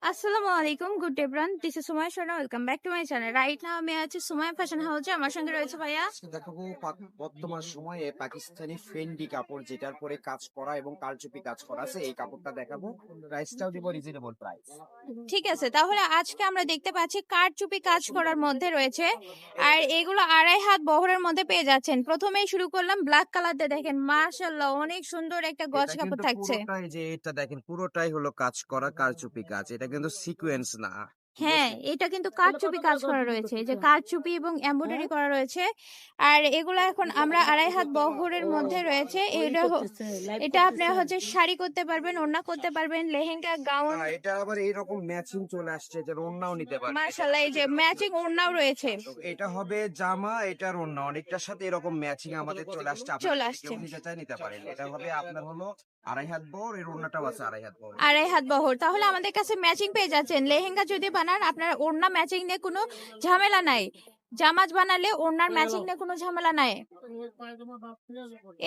আসসালামু আলাইকুম, good day bran. This is Sumaiya Sharma. Welcome back to my channel. Right now আমি আছি সুমাইয়া ফ্যাশন হাউসে। আমার সঙ্গে রয়েছে ভাইয়া। আজকে দেখাবো বর্তমান সময়ে পাকিস্তানি ফেন্ডি কাপড় যেটার পরে কাজ করা এবং কারচুপি কাজ করা আছে, এই কাপড়টা দেখাবো। প্রাইসটাও দিব রিজনেবল প্রাইস। ঠিক আছে, তাহলে আজকে আমরা দেখতে পাচ্ছি কারচুপি কাজ করার মধ্যে রয়েছে, আর এগুলো 2.5 হাত বহরের মধ্যে পেয়ে যাচ্ছেন। প্রথমেই শুরু করলাম ব্ল্যাক কালার দিয়ে। দেখেন মাশাআল্লাহ, অনেক সুন্দর একটা গজ এটা কাপড় কিন্তু থাকছে। পুরোটাই, যে এটা দেখেন পুরোটাই হলো কাজ করা কারচুপি কাজ, এটা কিন্তু সিকোয়েন্স না। ঠিক হ্যাঁ, আছে, এটা কিন্তু কারচুপি কাজ করা রয়েছে, এই যে কারচুপি এবং এমব্রয়ডারি করা রয়েছে। আর এগুলো এখন আমরা 2.5 হাত বহরের মধ্যে রয়েছে। এটা আপনারা হচ্ছে শাড়ি করতে পারবেন, ওড়না করতে পারবেন, লেহেঙ্গা, গাউন। এটা আবার এইরকম ম্যাচিং চলে আসছে, যে ওড়নাও নিতে পারবে। মাশাআল্লাহ, এই যে ম্যাচিং ওড়নাও রয়েছে। তো এটা হবে জামা, এটার ওড়না অনেকটার সাথে এরকম ম্যাচিং আমাদের চলে আসছে। চলে আপনারা আসছে কেউ নিতে চাই নিতে পারেন। এটা হবে আপনার হলো 2.5 হাত বহর, এর ওড়নাটাও আছে 2.5 হাত বহর। 2.5 হাত বহর। তাহলে আমাদের কাছে ম্যাচিং পেয়ে যাচ্ছেন। লেহেঙ্গা যদি বানান, আপনার ওড়না ম্যাচিং নিয়ে কোনো ঝামেলা নাই। জামাজ বানালে ওড়নার ম্যাচিং নিয়ে কোনো ঝামেলা নাই।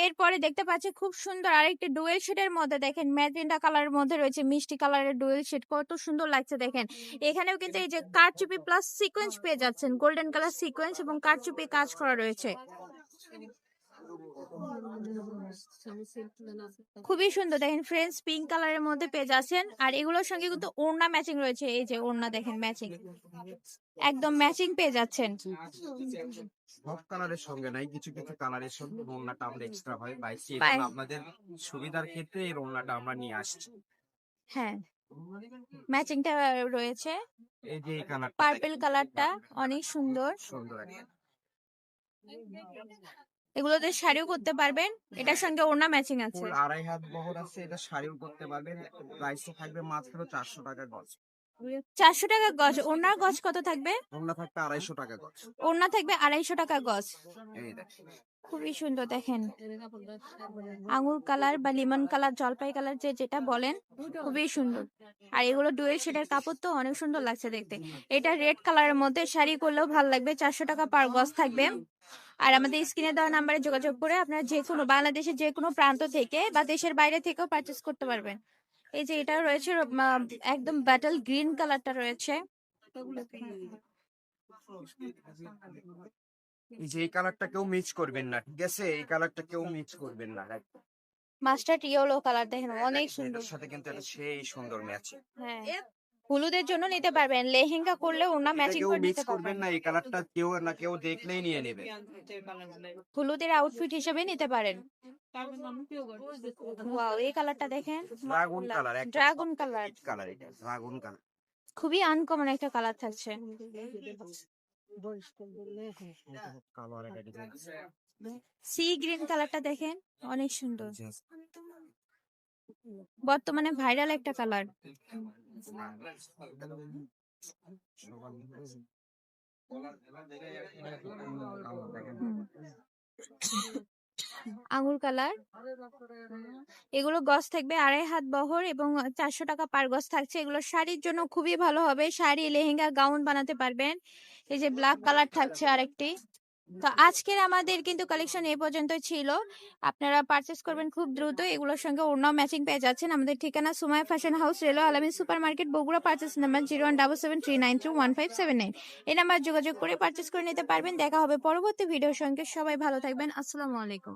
এরপরে দেখতে পাচ্ছি খুব সুন্দর আরেকটি ডুয়েল শেডের মধ্যে, দেখেন ম্যাজেন্টা কালারের মধ্যে রয়েছে, মিষ্টি কালারের ডুয়েল শেড, কত সুন্দর লাগছে দেখেন। এখানেও কিন্তু এই যে কারচুপি প্লাস সিকোয়েন্স পেয়ে যাচ্ছেন, গোল্ডেন কালার সিকোয়েন্স এবং কারচুপি কাজ করা রয়েছে। খুবই সুন্দর দেখেন, ফ্রেঞ্চ পিঙ্ক কালারের মধ্যে পেয়ে যাচ্ছেন। আর এগুলোর সঙ্গে কিন্তু ওড়না ম্যাচিং রয়েছে, এই যে ওড়না দেখেন ম্যাচিং, একদম ম্যাচিং পেয়ে যাচ্ছেন। সব কালারের সঙ্গে নাই, কিছু কিছু কালারের সঙ্গে ওড়নাটা আমরা এক্সট্রা হয় পাইছি, পাই। এবং আপনাদের সুবিধার ক্ষেত্রে এই ওড়নাটা আমরা নিয়ে আসছি। হ্যাঁ, ম্যাচিংটা রয়েছে। এই যে এই কালারটা পার্পল কালারটা অনেক সুন্দর। সুন্দর একটা। এগুলোতে শাড়িও করতে পারবেন, এটার সঙ্গে ওড়না ম্যাচিং আছে। ফুল 2.5 হাত বহর আছে, এটা শাড়িও করতে পারবেন। প্রাইসও থাকবে মাত্র 400 টাকা গজ। 400 টাকা গজ। ওড়নার গজ কত থাকবে? ওড়না থাকবে 250 টাকা গজ। ওড়না থাকবে 250 টাকা গজ। এই দেখেন, খুবই সুন্দর দেখেন, আঙুর কালার বা লিমন কালার, জলপাই কালার, যে যেটা বলেন, খুবই সুন্দর। আর এগুলো ডুয়েল শেডের কাপড়, তো অনেক সুন্দর লাগছে দেখতে। এটা রেড কালারের মধ্যে শাড়ি করলেও ভালো লাগবে। 400 টাকা পার গজ থাকবে। আর আমাদের স্ক্রিনে দেওয়া নাম্বারে যোগাযোগ করে আপনারা যে কোনো বাংলাদেশের যে কোনো প্রান্ত থেকে বা দেশের বাইরে থেকেও পারচেস করতে পারবেন। এই যে এটা রয়েছে একদম ব্যাটল গ্রিন কালারটা রয়েছে। এই যে এই কালারটা কেউ মিক্স করবেন না, ঠিক আছে? এই কালারটা কেউ মিক্স করবেন না। মাস্টার্ড ইয়েলো কালার দেখেন, অনেক সুন্দর। এটার সাথে কিন্তু এটা সেই সুন্দর ম্যাচ। হ্যাঁ, হলুদের জন্য নিতে পারবেন, লেহেঙ্গা করলে ওনা এটা ম্যাচিং কেউ করে মিক্স নিতে করবেন পারবেন। না, এই কালারটা কেউ না কেউ দেখলেই নিয়ে নেবে। হলুদের আউটফিট হিসেবে নিতে পারেন। ওয়াও, এই কালারটা দেখেন, dragon colour, dragon colour, colour, এটা ড্রাগন কালার। খুবই আনকমন একটা কালার থাকছে। কালার এটা ডিজাইন। সি গ্রিন কালারটা দেখেন, অনেক সুন্দর, বর্তমানে ভাইরাল একটা কালার। আঙুর কালার। এগুলো গজ থাকবে 2.5 হাত বহর এবং 400 টাকা পার গজ থাকছে। এগুলো শাড়ির জন্য খুবই ভালো হবে, শাড়ি, লেহেঙ্গা, গাউন বানাতে পারবেন। এই যে ব্ল্যাক কালার থাকছে আরেকটি। তো আজকের আমাদের কিন্তু কালেকশন এই পর্যন্ত ছিল। আপনারা পারচেস করবেন খুব দ্রুত। এগুলোর সঙ্গে ওড়নাও ম্যাচিং পেয়ে যাচ্ছেন। আমাদের ঠিকানা সুমাইয়া ফ্যাশন হাউস, রেলওয়ে আলামিন super market, Bogura. Purchase number 0177393157। এই নাম্বার যোগাযোগ করে পারচেস করে নিতে পারবেন। দেখা হবে পরবর্তী ভিডিওর সঙ্গে। সবাই ভালো থাকবেন। আসসালামু আলাইকুম।